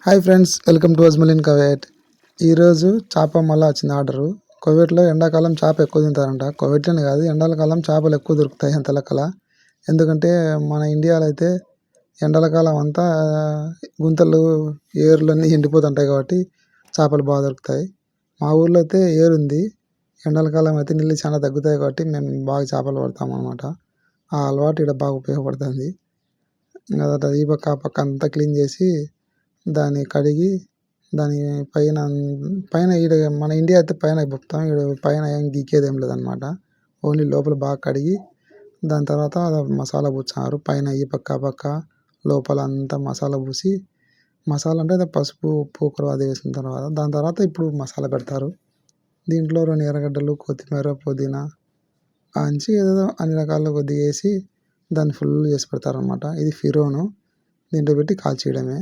Hi friends, welcome to అజ్మలిన్ Kuwait. ఈరోజు చేప మళ్ళీ వచ్చింది ఆర్డరు. కువైట్లో ఎండాకాలం చేప ఎక్కువ తింటారంట. కువైట్లోనే కాదు, ఎండాకాలం చేపలు ఎక్కువ దొరుకుతాయి అంత లెక్కల. ఎందుకంటే మన ఇండియాలో అయితే ఎండాకాలం అంతా గుంతలు ఏరులన్నీ ఎండిపోతుంటాయి కాబట్టి చేపలు బాగా దొరుకుతాయి. మా ఊర్లో అయితే ఏరుంది. ఎండాకాలం అయితే నీళ్ళు చాలా తగ్గుతాయి కాబట్టి మేము బాగా చేపలు పడతాం అన్నమాట. ఆ అలవాటు ఇక్కడ బాగా ఉపయోగపడుతుంది. ఇంకా ఈ పక్క ఆ పక్క అంతా క్లీన్ చేసి దాన్ని కడిగి దాని పైన పైన ఈడ మన ఇండియా అయితే పైన బొక్కుతాం. ఈడ పైన ఏం గీకేది ఏం లేదనమాట. ఓన్లీ లోపల బాగా కడిగి దాని తర్వాత మసాలా పూస్తారు. పైన ఈ పక్క ఆ పక్క లోపల అంతా మసాలా పూసి, మసాలా అంటే అదే పసుపు, ఉప్పు, ఉక్కురు అది వేసిన తర్వాత దాని తర్వాత ఇప్పుడు మసాలా పెడతారు. దీంట్లో 2 ఎర్రగడ్డలు, కొత్తిమీర, పుదీనా అంచి ఏదేదో అన్ని రకాలు కొద్దిగా వేసి దాన్ని ఫుల్ చేసి పెడతారనమాట. ఇది ఫిరోను. దీంట్లో పెట్టి కాల్చేయడమే.